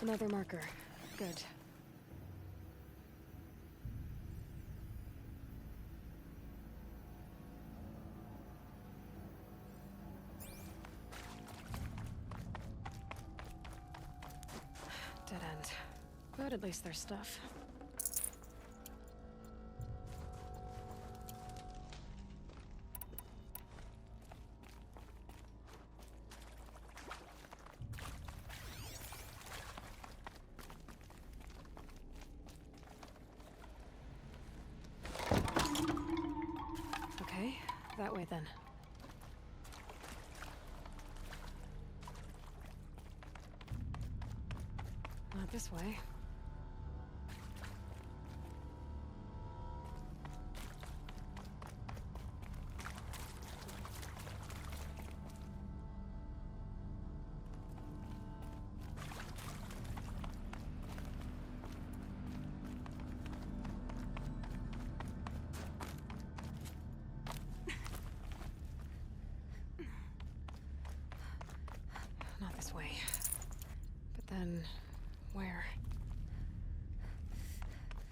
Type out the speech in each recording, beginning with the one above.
Another marker. Good. Dead end. But at least there's stuff. Okay, that way then. Not this way. Not this way. But then, where?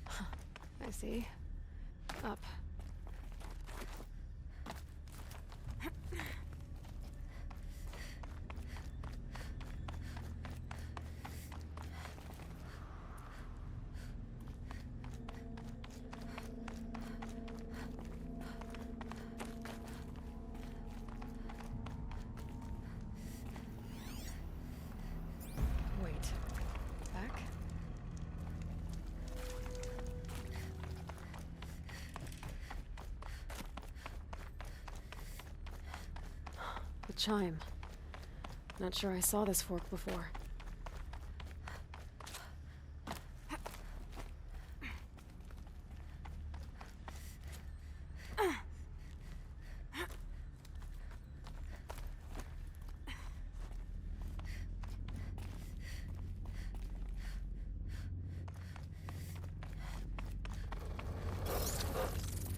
Huh, I see. Up. Wait. Back? The chime. Not sure I saw this fork before.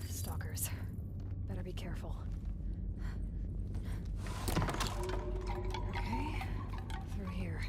Stalkers. Better be careful. Okay, through here.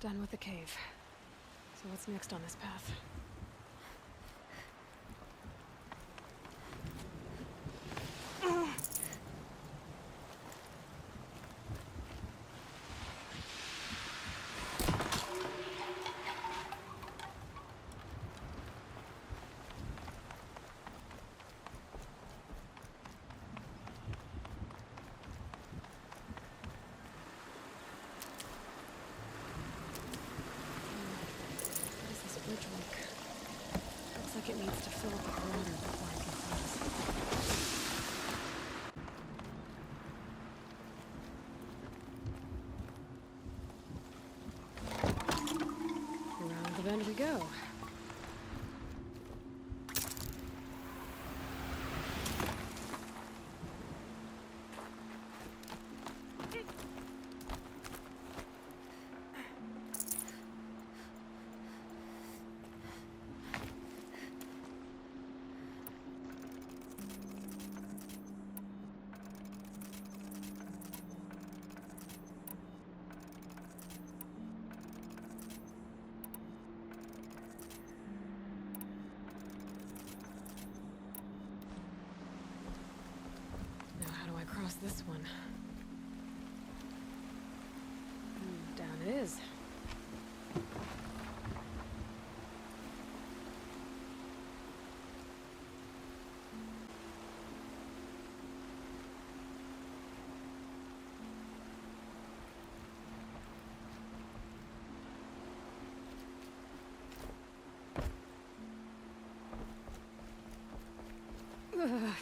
Done with the cave. So what's next on this path? What is this bridge like? Looks like it needs to fill up with water before I can cross. Around the bend we go. Now how do I cross this one? Down it is. Ugh.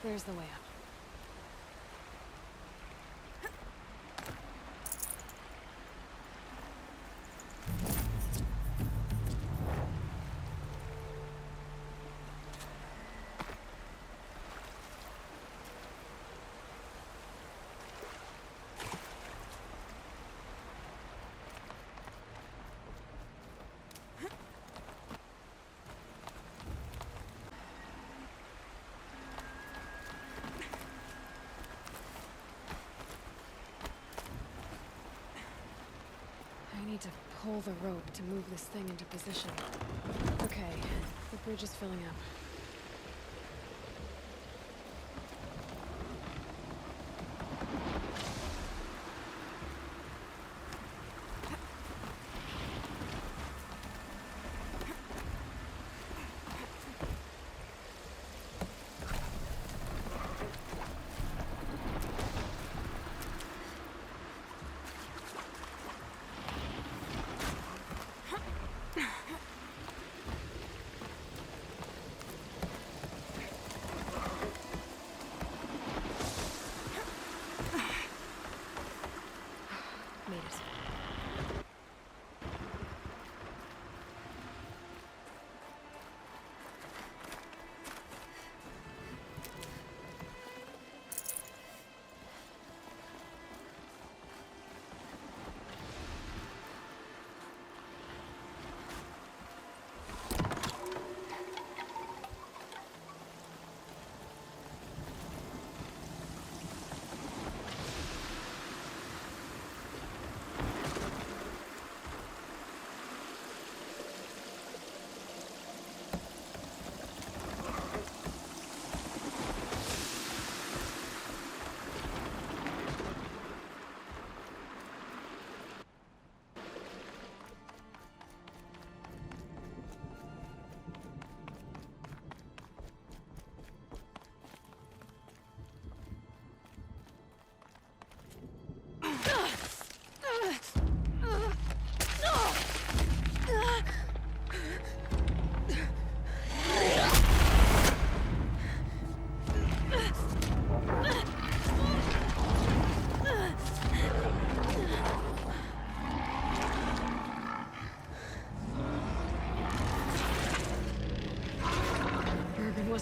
There's the way up. I need to pull the rope to move this thing into position. Okay, the bridge is filling up.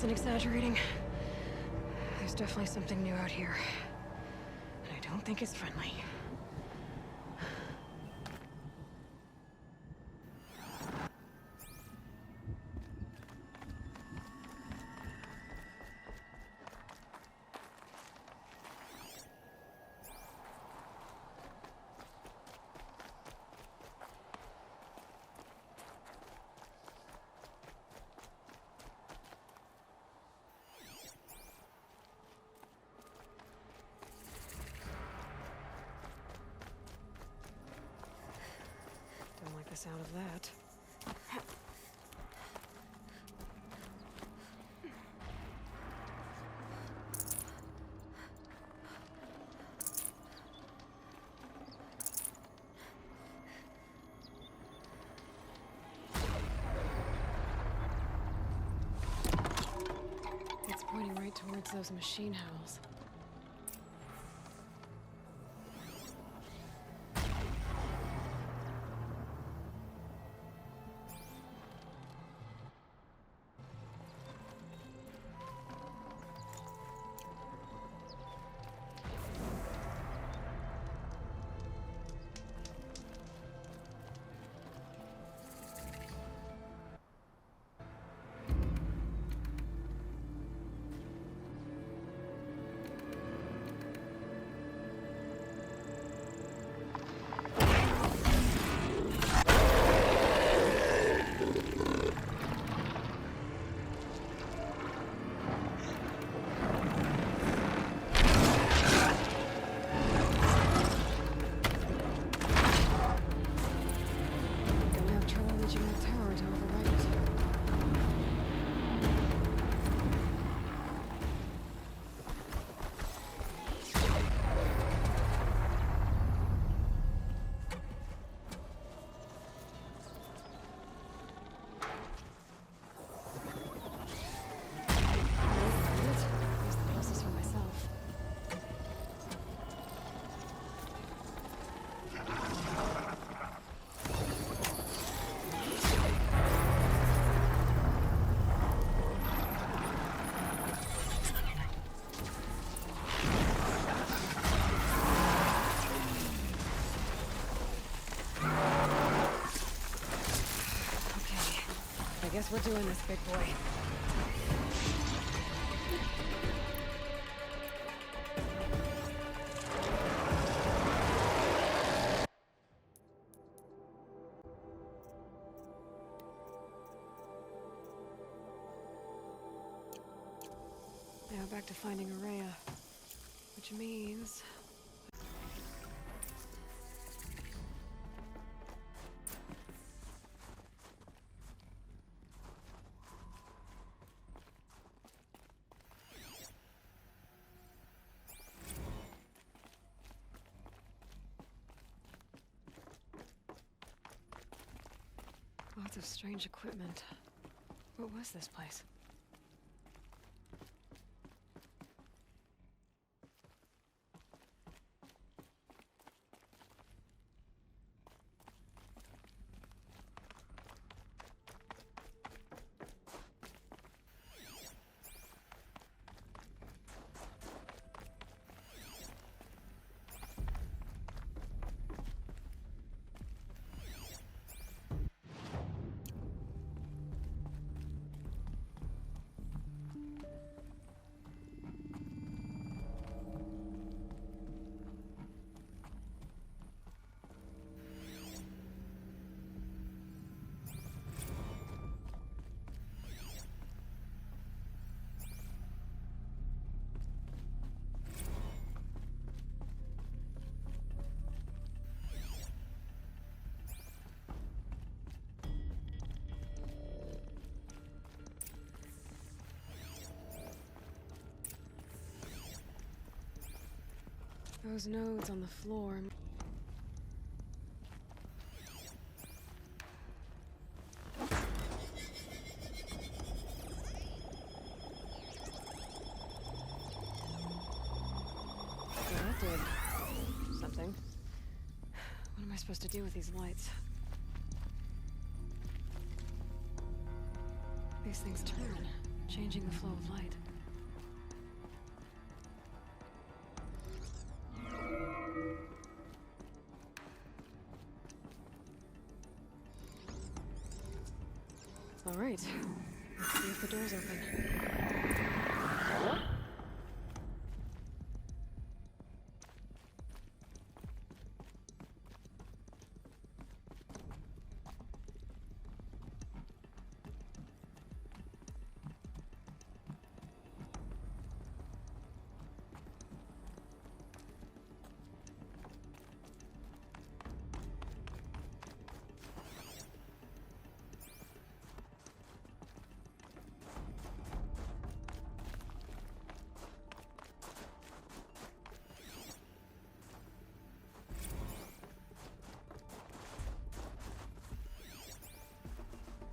wasn't exaggerating. There's definitely something new out here. And I don't think it's friendly. Don't like the sound of that. It's pointing right towards those machine howls. I guess we're doing this, big boy. Now back to finding Araya, which means... lots of strange equipment. What was this place? Those nodes on the floor. Well, that did something. What am I supposed to do with these lights? These things turn, changing the flow of light. All right, let's see if the door's open.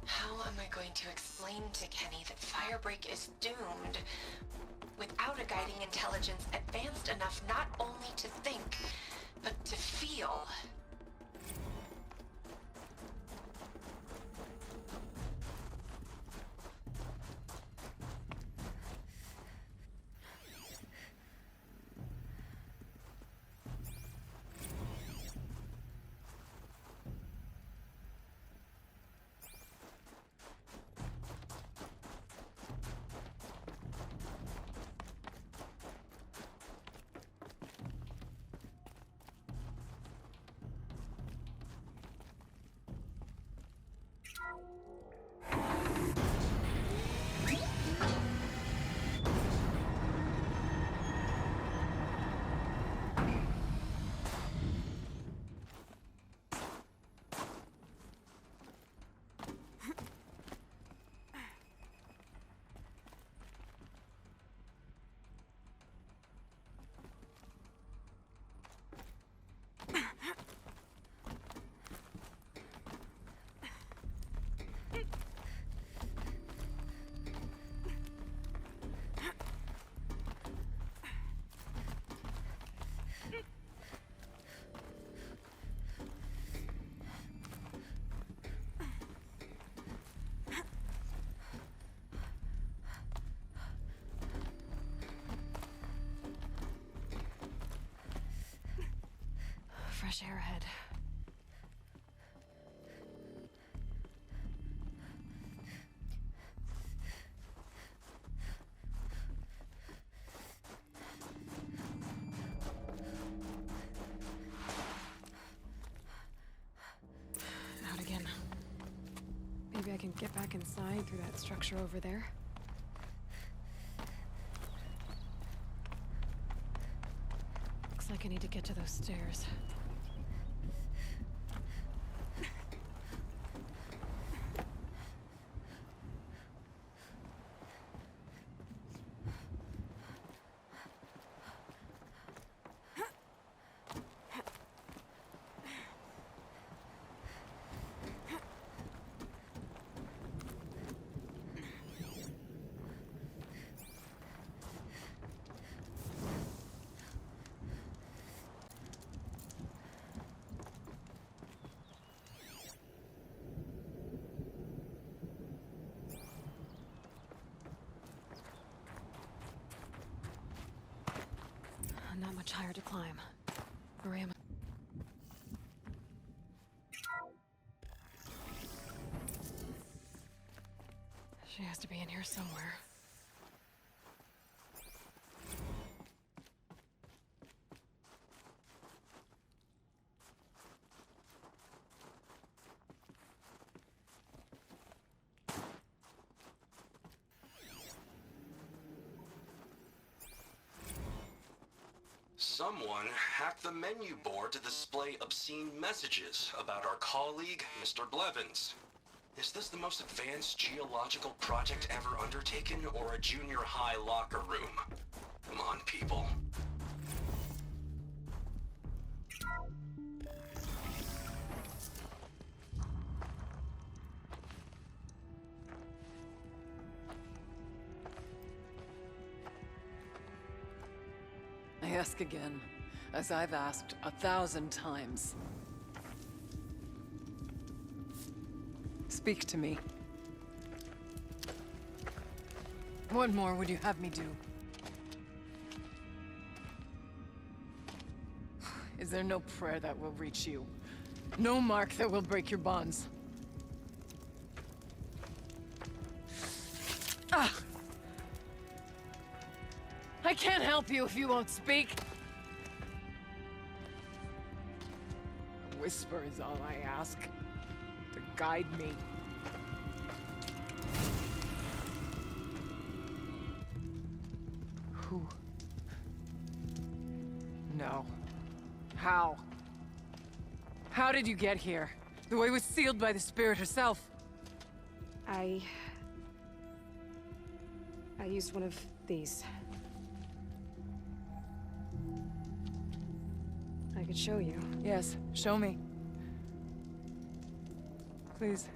How am I going to explain to Kenny that Firebreak is doomed without a guiding intelligence advanced enough not only to think, but to feel? Fresh air ahead. Out again. Maybe I can get back inside through that structure over there. Looks like I need to get to those stairs. Not much higher to climb. Where am I? She has to be in here somewhere. Someone hacked the menu board to display obscene messages about our colleague, Mr. Blevins. Is this the most advanced geological project ever undertaken, or a junior high locker room? Come on, people. I ask again, as I've asked 1,000 times. Speak to me. What more would you have me do? Is there no prayer that will reach you? No mark that will break your bonds? Ah! I can't help you if you won't speak! A whisper is all I ask. To guide me. Who? No. How? How did you get here? The way was sealed by the Spirit herself. I used one of these. I could show you. Yes, show me. Please.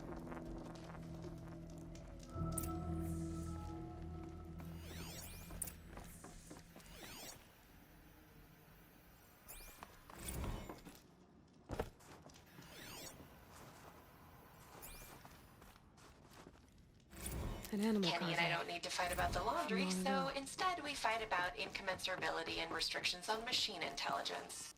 An animal Kenny and I don't need to fight about the laundry, so instead we fight about incommensurability and restrictions on machine intelligence.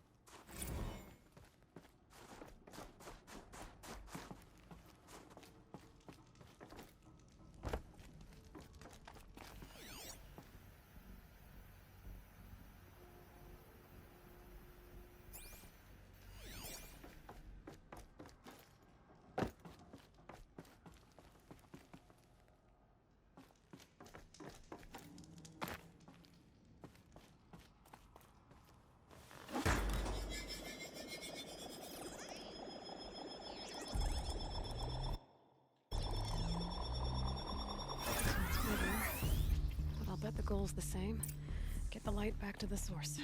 But I'll bet the goal's the same. Get the light back to the source.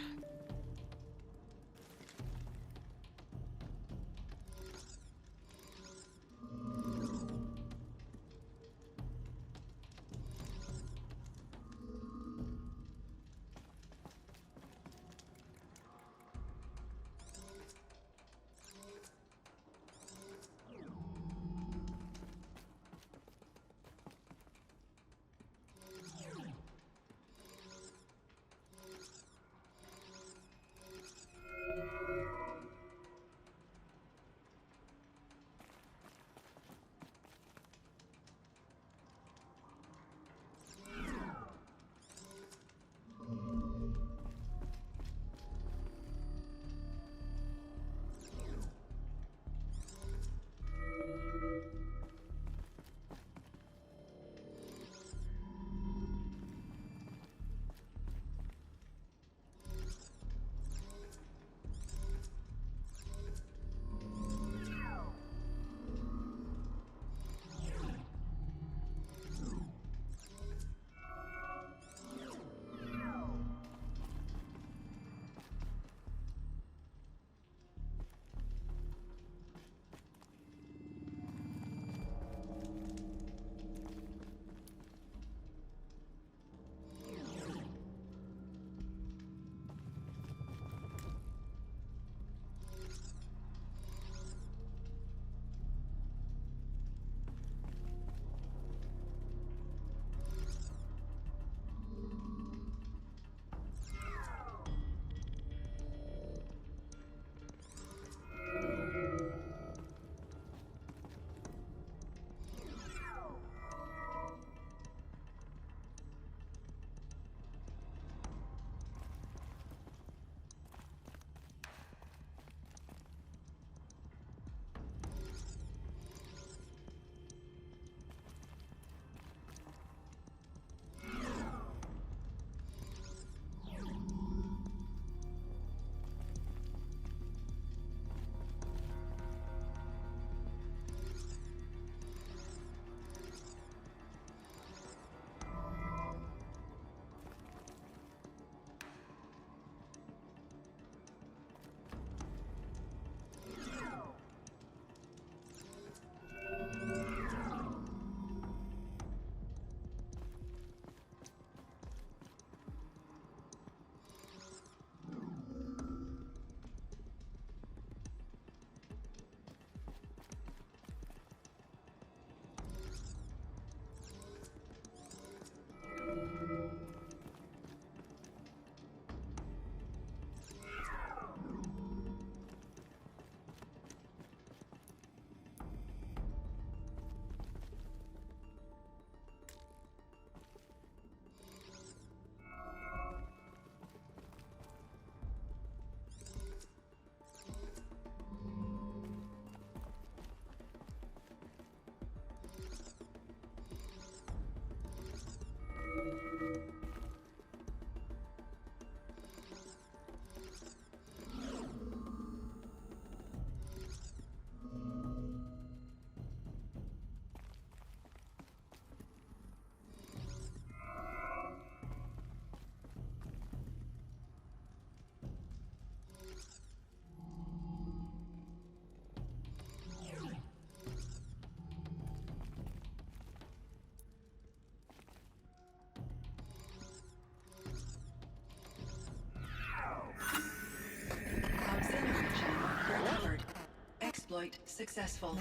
successful.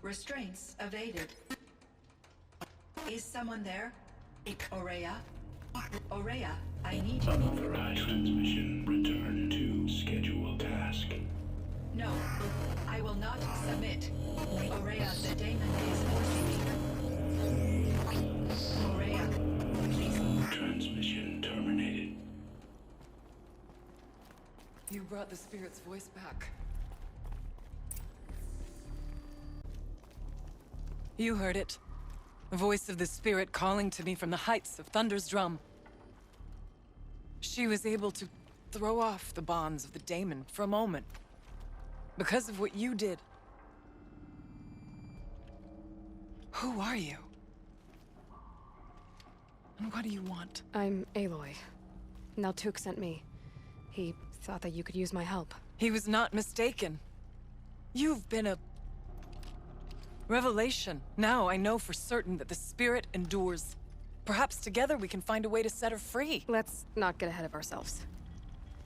Restraints evaded. Is someone there? Aurea? Aurea, I need you. Unauthorized transmission. Return to schedule task. No, I will not submit. Aurea, the daemon is forcing me. Aurea, please. Transmission terminated. You brought the spirit's voice back. You heard it. The voice of the spirit calling to me from the heights of Thunder's drum. She was able to throw off the bonds of the daemon for a moment. Because of what you did. Who are you? And what do you want? I'm Aloy. Naltuk sent me. He thought that you could use my help. He was not mistaken. You've been a revelation. Now I know for certain that the spirit endures. Perhaps together we can find a way to set her free. Let's not get ahead of ourselves.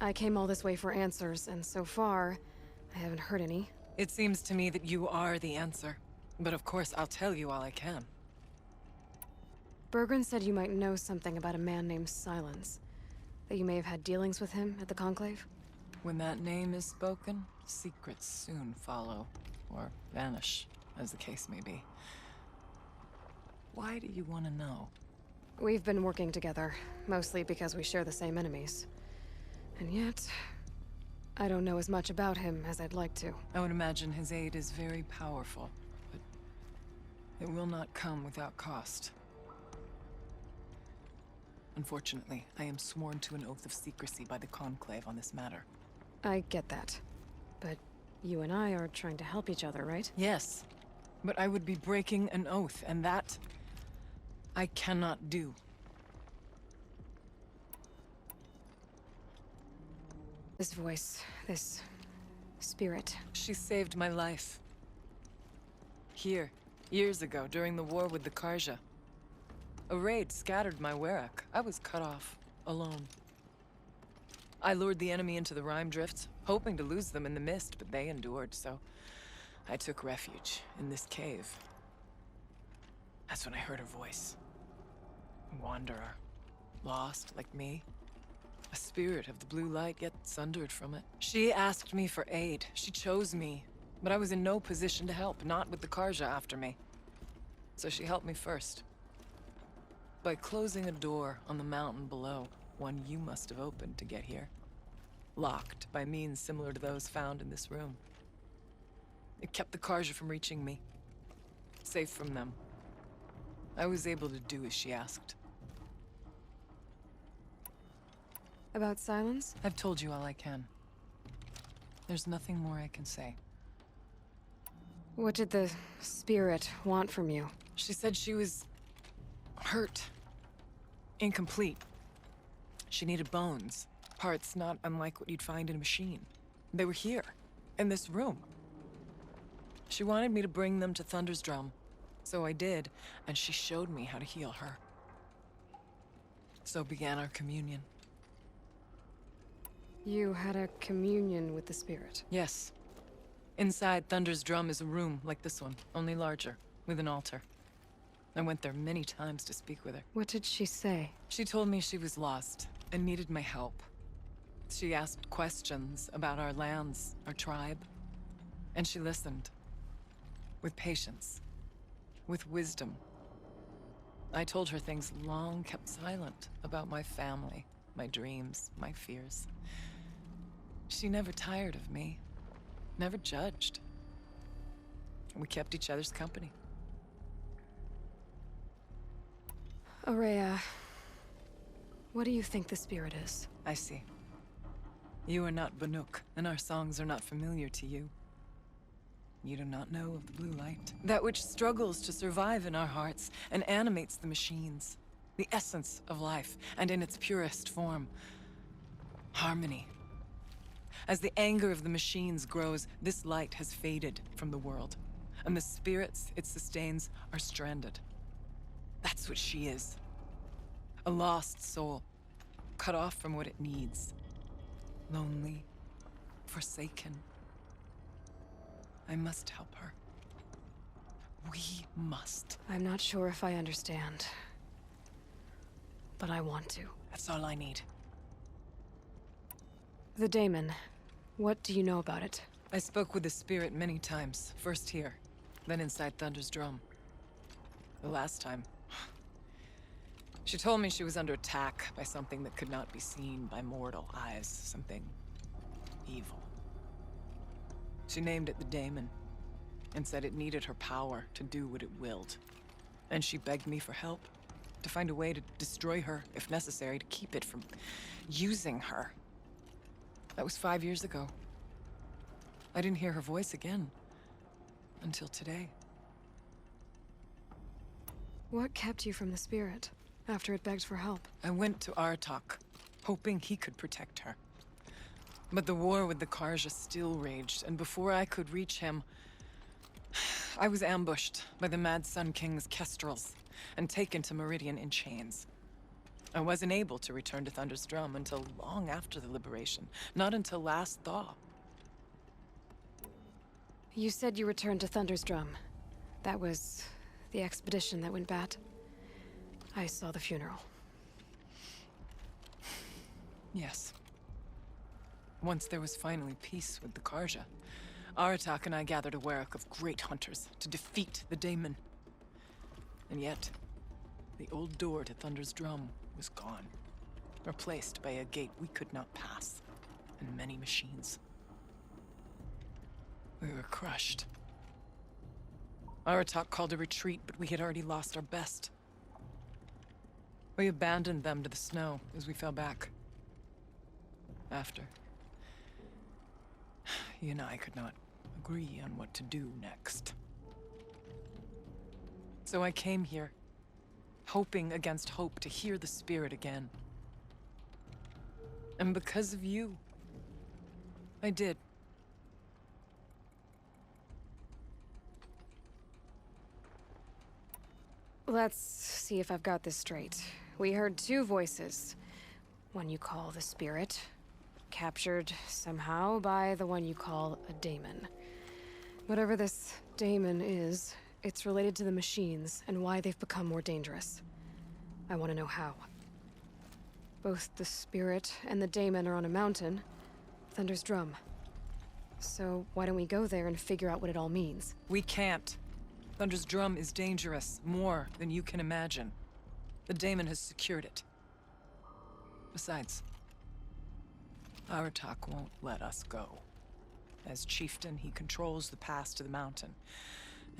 I came all this way for answers, and so far, I haven't heard any. It seems to me that you are the answer. But of course, I'll tell you all I can. Bergren said you might know something about a man named Silence. That you may have had dealings with him at the Conclave? When that name is spoken, secrets soon follow. Or vanish, as the case may be. Why do you want to know? We've been working together, mostly because we share the same enemies. And yet, I don't know as much about him as I'd like to. I would imagine his aid is very powerful, but it will not come without cost. Unfortunately, I am sworn to an oath of secrecy by the Conclave on this matter. I get that. But you and I are trying to help each other, right? Yes, but I would be breaking an oath, and that I cannot do. This voice, this spirit. She saved my life. Here, years ago, during the war with the Karja. A raid scattered my Werak. I was cut off, alone. I lured the enemy into the Rime Drifts, hoping to lose them in the mist, but they endured, so I took refuge in this cave. That's when I heard her voice. A wanderer. Lost, like me. A spirit of the blue light, yet sundered from it. She asked me for aid. She chose me. But I was in no position to help, not with the Karja after me. So she helped me first. By closing a door on the mountain below, one you must have opened to get here. Locked by means similar to those found in this room. It kept the Karja from reaching me. Safe from them. I was able to do as she asked. About Silence? I've told you all I can. There's nothing more I can say. What did the spirit want from you? She said she was hurt. Incomplete. She needed bones. Parts not unlike what you'd find in a machine. They were here, in this room. She wanted me to bring them to Thunder's drum. So I did, and she showed me how to heal her. So began our communion. You had a communion with the spirit. Yes. Inside Thunder's drum is a room like this one, only larger, with an altar. I went there many times to speak with her. What did she say? She told me she was lost and needed my help. She asked questions about our lands, our tribe, and she listened. With patience. With wisdom. I told her things long kept silent about my family, my dreams, my fears. She never tired of me. Never judged. We kept each other's company. Aurea, what do you think the spirit is? I see. You are not Banuk, and our songs are not familiar to you. You do not know of the blue light. That which struggles to survive in our hearts and animates the machines. The essence of life, and in its purest form. Harmony. As the anger of the machines grows, this light has faded from the world. And the spirits it sustains are stranded. That's what she is. A lost soul. Cut off from what it needs. Lonely. Forsaken. I must help her. We must. I'm not sure if I understand. But I want to. That's all I need. The daemon. What do you know about it? I spoke with the spirit many times. First here, then inside Thunder's drum. The last time, she told me she was under attack by something that could not be seen by mortal eyes. Something evil. She named it the daemon, and said it needed her power to do what it willed. And she begged me for help, to find a way to destroy her, if necessary, to keep it from using her. That was 5 years ago. I didn't hear her voice again, until today. What kept you from the spirit, after it begged for help? I went to Aratak, hoping he could protect her. But the war with the Karja still raged, and before I could reach him, I was ambushed by the Mad Sun King's kestrels, and taken to Meridian in chains. I wasn't able to return to Thunder's drum until long after the liberation, not until last thaw. You said you returned to Thunder's drum. That was the expedition that went bad. I saw the funeral. Yes. Once there was finally peace with the Karja, Aratak and I gathered a Warwick of great hunters to defeat the daemon. And yet, the old door to Thunder's drum was gone, replaced by a gate we could not pass, and many machines. We were crushed. Aratak called a retreat, but we had already lost our best. We abandoned them to the snow as we fell back. After, he and I could not agree on what to do next. So I came here, hoping against hope to hear the spirit again. And because of you, I did. Let's see if I've got this straight. We heard two voices. One you call the spirit, captured somehow by the one you call a daemon. Whatever this daemon is, it's related to the machines and why they've become more dangerous. I want to know how. Both the spirit and the daemon are on a mountain, Thunder's drum. So why don't we go there and figure out what it all means? We can't. Thunder's drum is dangerous, more than you can imagine. The daemon has secured it. Besides, Aratak won't let us go. As chieftain, he controls the pass to the mountain,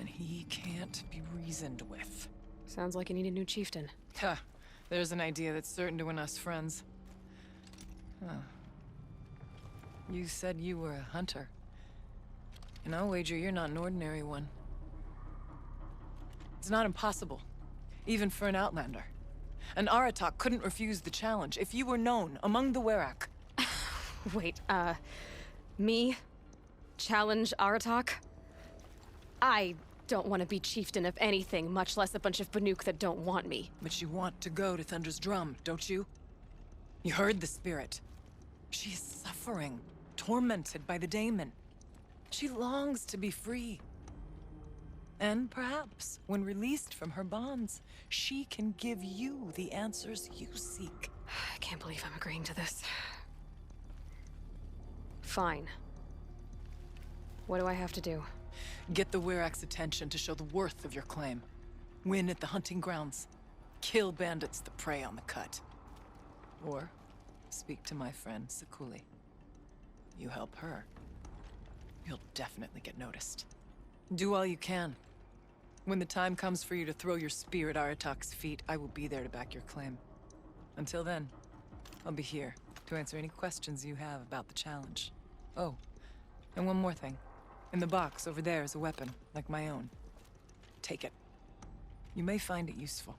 and he can't be reasoned with. Sounds like you need a new chieftain. Ha! There's an idea that's certain to win us friends. Huh. You said you were a hunter. And I'll wager you're not an ordinary one. It's not impossible, even for an outlander. And Aratak couldn't refuse the challenge if you were known among the Werak. Wait, me? Challenge Aratak? I don't want to be chieftain of anything, much less a bunch of Banuk that don't want me. But you want to go to Thunder's drum, don't you? You heard the spirit. She is suffering, tormented by the daemon. She longs to be free. And perhaps, when released from her bonds, she can give you the answers you seek. I can't believe I'm agreeing to this. Fine. What do I have to do? Get the Werak's attention to show the worth of your claim. Win at the hunting grounds. Kill bandits that prey on the cut. Or speak to my friend Sakuli. You help her, you'll definitely get noticed. Do all you can. When the time comes for you to throw your spear at Aratak's feet, I will be there to back your claim. Until then, I'll be here to answer any questions you have about the challenge. Oh, and one more thing. In the box over there is a weapon, like my own. Take it. You may find it useful.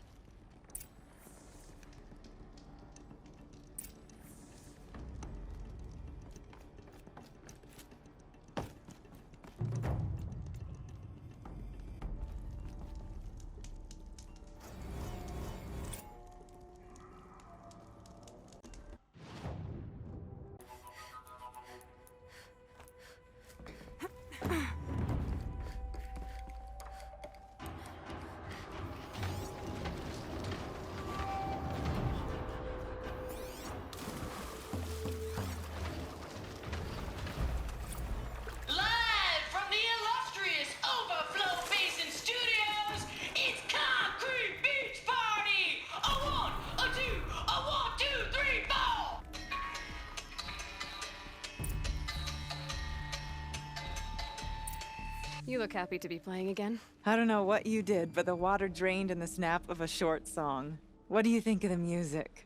You look happy to be playing again. I don't know what you did, but the water drained in the snap of a short song. What do you think of the music?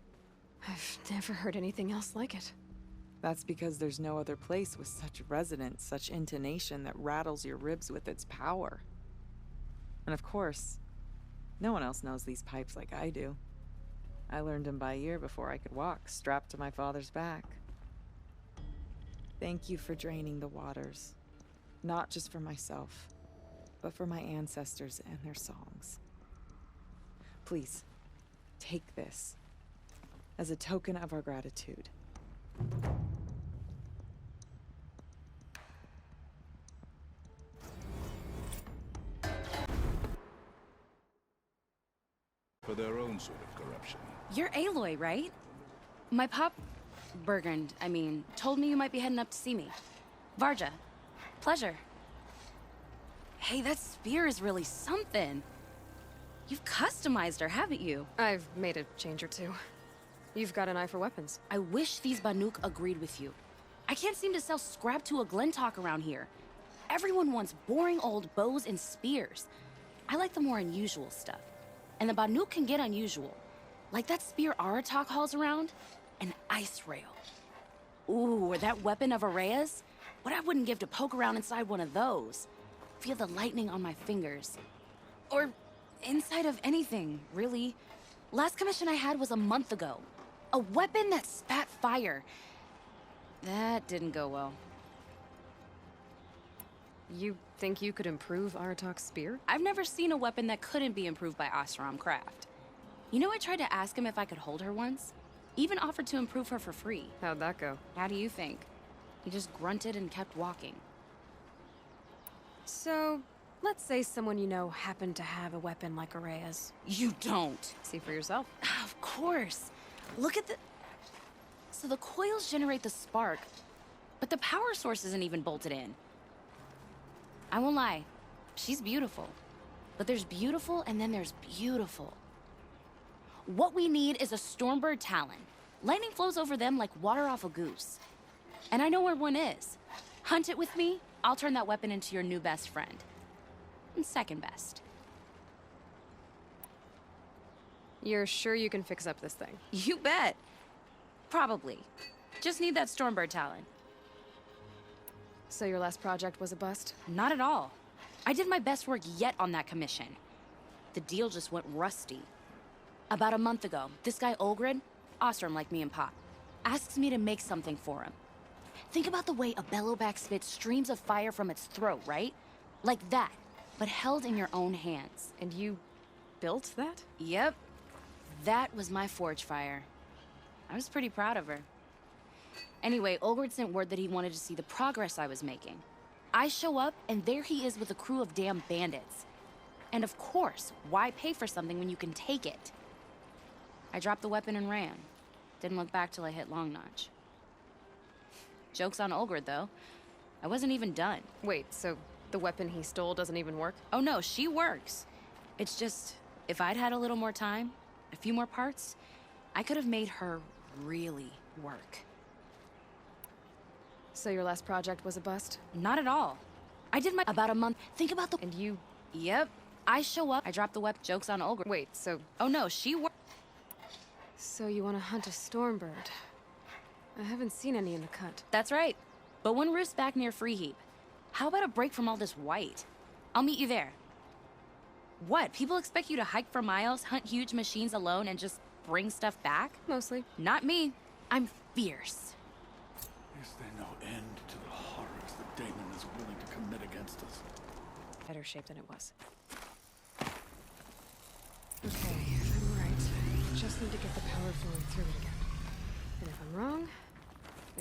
I've never heard anything else like it. That's because there's no other place with such resonance, such intonation that rattles your ribs with its power. And of course, no one else knows these pipes like I do. I learned them by ear before I could walk, strapped to my father's back. Thank you for draining the waters. Not just for myself, but for my ancestors and their songs. Please, take this as a token of our gratitude. For their own sort of corruption. You're Aloy, right? My pop... Bergund, I mean, told me you might be heading up to see me. Varja. Pleasure. Hey, that spear is really something. You've customized her, haven't you? I've made a change or two. You've got an eye for weapons. I wish these Banuk agreed with you. I can't seem to sell scrap to a Glentalk around here. Everyone wants boring old bows and spears. I like the more unusual stuff. And the Banuk can get unusual. Like that spear Aratak hauls around. An ice rail. Ooh, or that weapon of Araya's? What I wouldn't give to poke around inside one of those. Feel the lightning on my fingers. Or inside of anything, really. Last commission I had was a month ago. A weapon that spat fire. That didn't go well. You think you could improve Aratak's spear? I've never seen a weapon that couldn't be improved by Oseram Craft. You know, I tried to ask him if I could hold her once. Even offered to improve her for free. How'd that go? How do you think? He just grunted and kept walking. So, let's say someone you know happened to have a weapon like Araya's. You don't. See for yourself. Of course. Look at the... So the coils generate the spark, but the power source isn't even bolted in. I won't lie. She's beautiful. But there's beautiful and then there's beautiful. What we need is a Stormbird Talon. Lightning flows over them like water off a goose. And I know where one is. Hunt it with me, I'll turn that weapon into your new best friend. And second best. You're sure you can fix up this thing? You bet. Probably. Just need that Stormbird Talon. So your last project was a bust? Not at all. I did my best work yet on that commission. The deal just went rusty. About a month ago, this guy Olgrid, Ostrom like me and Pop, asks me to make something for him. Think about the way a bellowback spits streams of fire from its throat, right? Like that, but held in your own hands. And you built that? Yep. That was my forge fire. I was pretty proud of her. Anyway, Olgrid sent word that he wanted to see the progress I was making. I show up, and there he is with a crew of damn bandits. And of course, why pay for something when you can take it? I dropped the weapon and ran. Didn't look back till I hit Long Notch. Joke's on Olgrid, though. I wasn't even done. Wait, so the weapon he stole doesn't even work? Oh no, she works. It's just, if I'd had a little more time, a few more parts, I could have made her really work. So your last project was a bust? Not at all. I did my about a month. Think about the... And you... Yep. I show up, I drop the weapon. Joke's on Olgrid. Wait, so... Oh no, she works. So you want to hunt a Stormbird? I haven't seen any in the cut. That's right. But one roosts back near Freeheap. How about a break from all this white? I'll meet you there. What? People expect you to hike for miles, hunt huge machines alone, and just bring stuff back? Mostly. Not me. I'm fierce. Is there no end to the horrors that Damon is willing to commit against us? Better shape than it was. Okay, if I'm right, I just need to get the power flowing through it again. And if I'm wrong,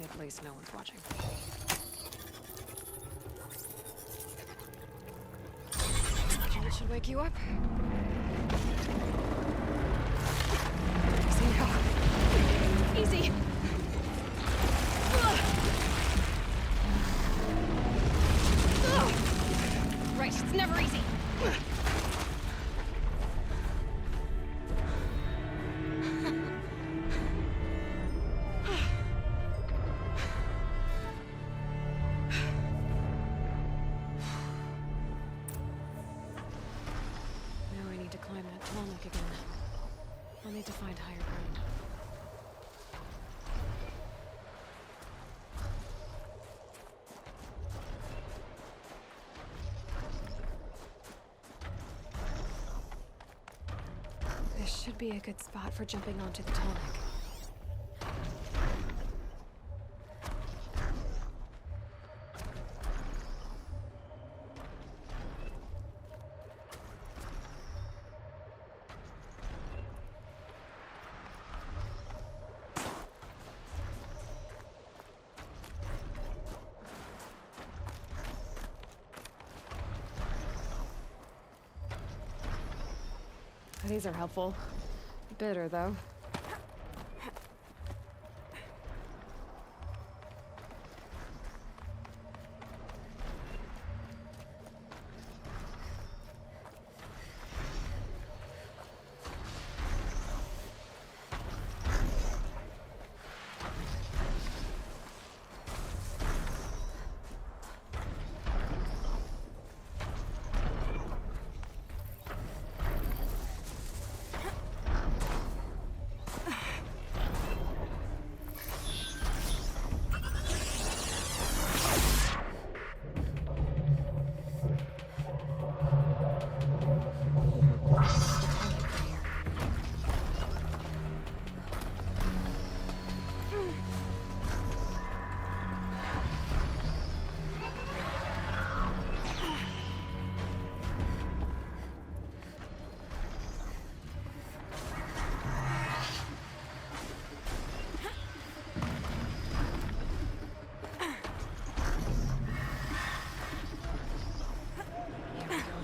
at least no one's watching. Think it should wake you up? Easy now. Easy! Right, it's never easy. Tallneck again. I'll need to find higher ground. This should be a good spot for jumping onto the Tallneck. These are helpful. Bitter, though.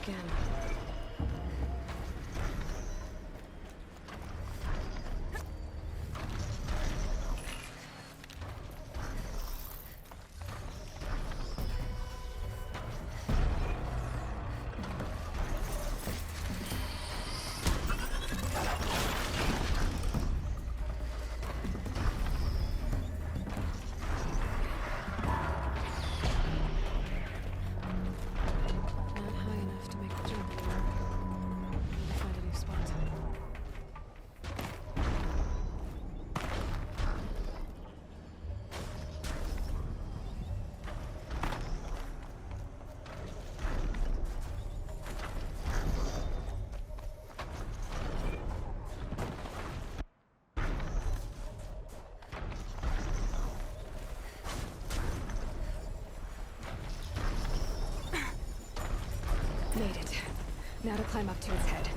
Again. Made it. Now to climb up to its head.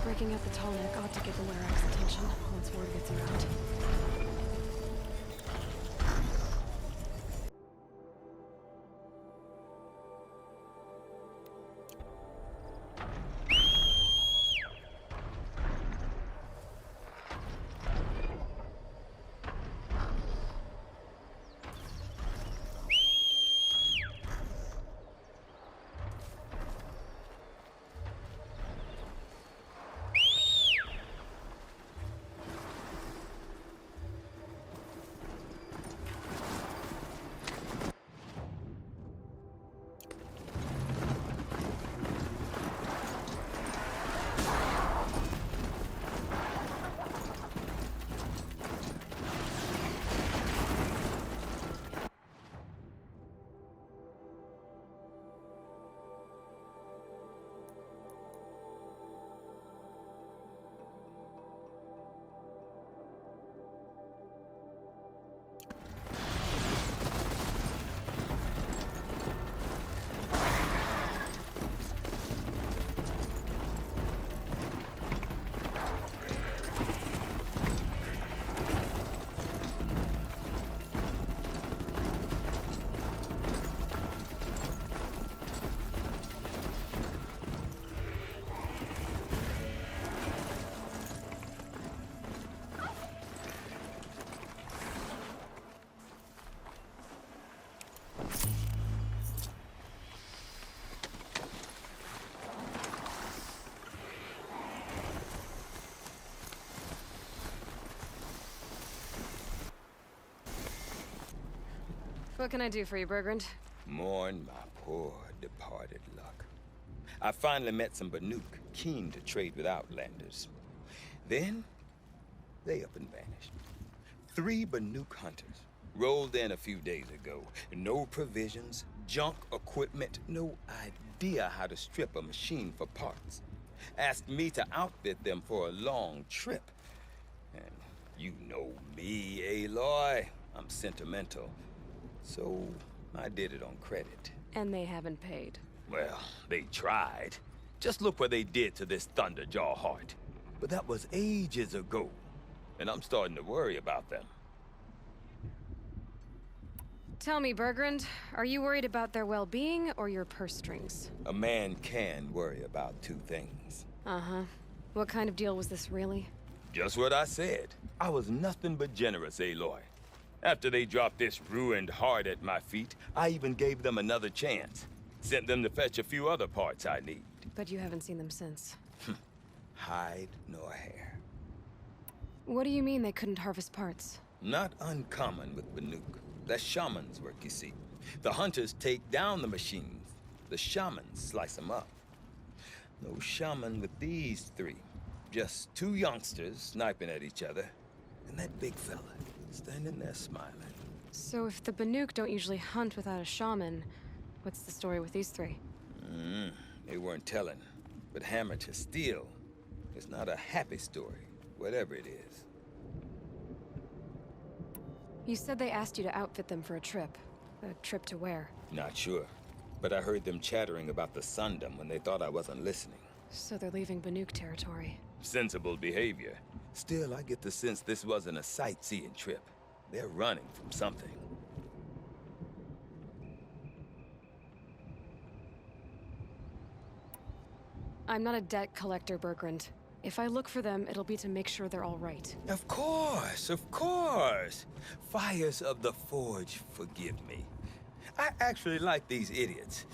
Breaking up the Tallneck ought to get the Werak's attention once word gets around. What can I do for you, Bergrand? Mourn my poor departed luck. I finally met some Banuk keen to trade with Outlanders. Then, they up and vanished. 3 Banuk hunters rolled in a few days ago. No provisions, junk equipment, no idea how to strip a machine for parts. Asked me to outfit them for a long trip. And you know me, Aloy. I'm sentimental. So I did it on credit. And they haven't paid. Well, they tried. Just look what they did to this Thunderjaw heart. But that was ages ago. And I'm starting to worry about them. Tell me, Bergrand, are you worried about their well-being or your purse strings? A man can worry about 2 things. Uh-huh. What kind of deal was this, really? Just what I said. I was nothing but generous, Aloy. After they dropped this ruined heart at my feet, I even gave them another chance. Sent them to fetch a few other parts I need. But you haven't seen them since. Hide nor hair. What do you mean they couldn't harvest parts? Not uncommon with Banuk. That's shaman's work, you see. The hunters take down the machines. The shamans slice them up. No shaman with these 3. Just 2 youngsters sniping at each other. And that big fella standing there smiling. So if the Banuk don't usually hunt without a shaman, what's the story with these 3? They weren't telling. But hammer to steel. It's not a happy story, whatever it is. You said they asked you to outfit them for a trip. A trip to where? Not sure. But I heard them chattering about the Sundom when they thought I wasn't listening. So they're leaving Banuk territory. Sensible behavior. Still, I get the sense this wasn't a sightseeing trip. They're running from something. I'm not a debt collector, Bergrand. If I look for them, it'll be to make sure they're all right. Of course, of course. Fires of the Forge, forgive me. I actually like these idiots.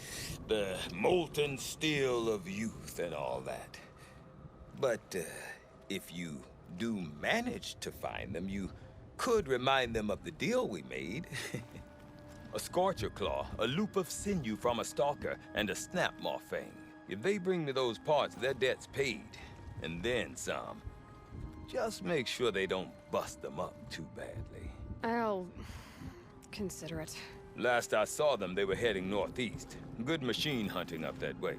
The molten steel of youth and all that. But if you do manage to find them, you could remind them of the deal we made. A Scorcher Claw, a loop of sinew from a stalker, and a Snapmaw Fang. If they bring me those parts, their debt's paid. And then some. Just make sure they don't bust them up too badly. I'll consider it. Last I saw them, they were heading northeast. Good machine hunting up that way.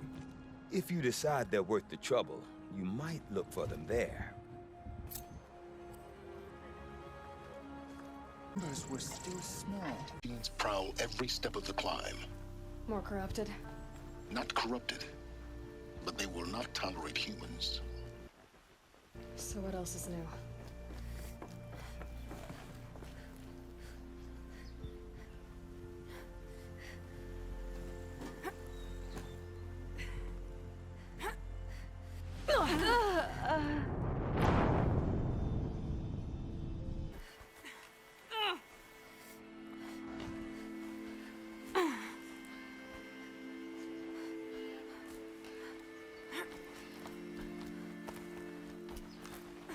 If you decide they're worth the trouble, you might look for them there. Numbers were still small. Machines prowl every step of the climb. More corrupted? Not corrupted, but they will not tolerate humans. So what else is new?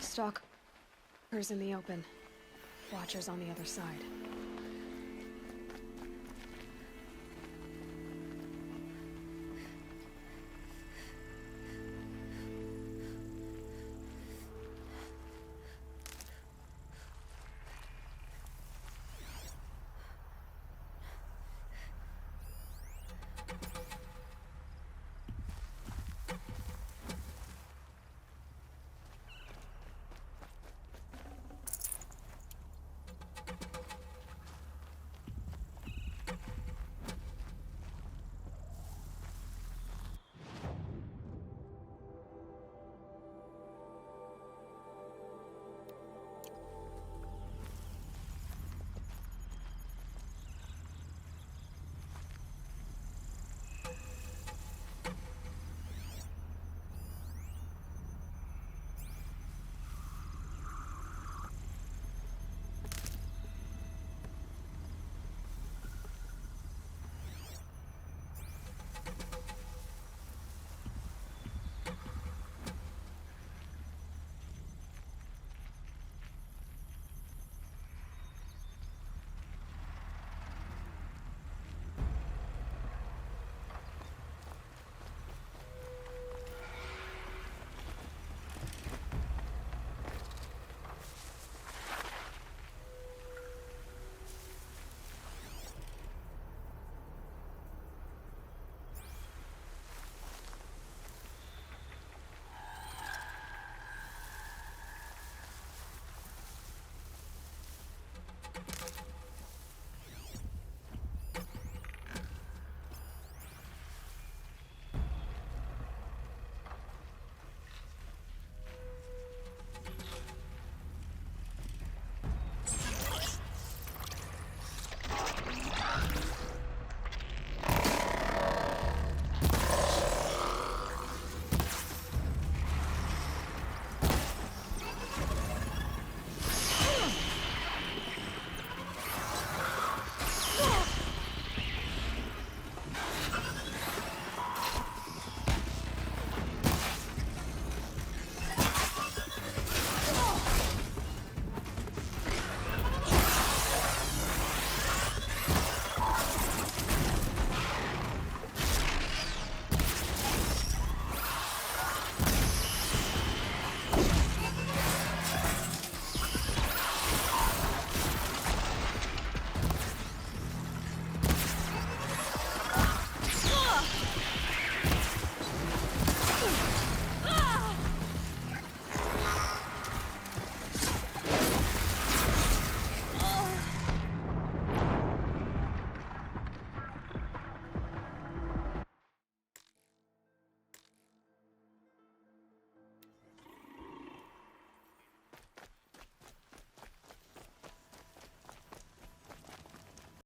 Stalkers in the open. Watchers on the other side.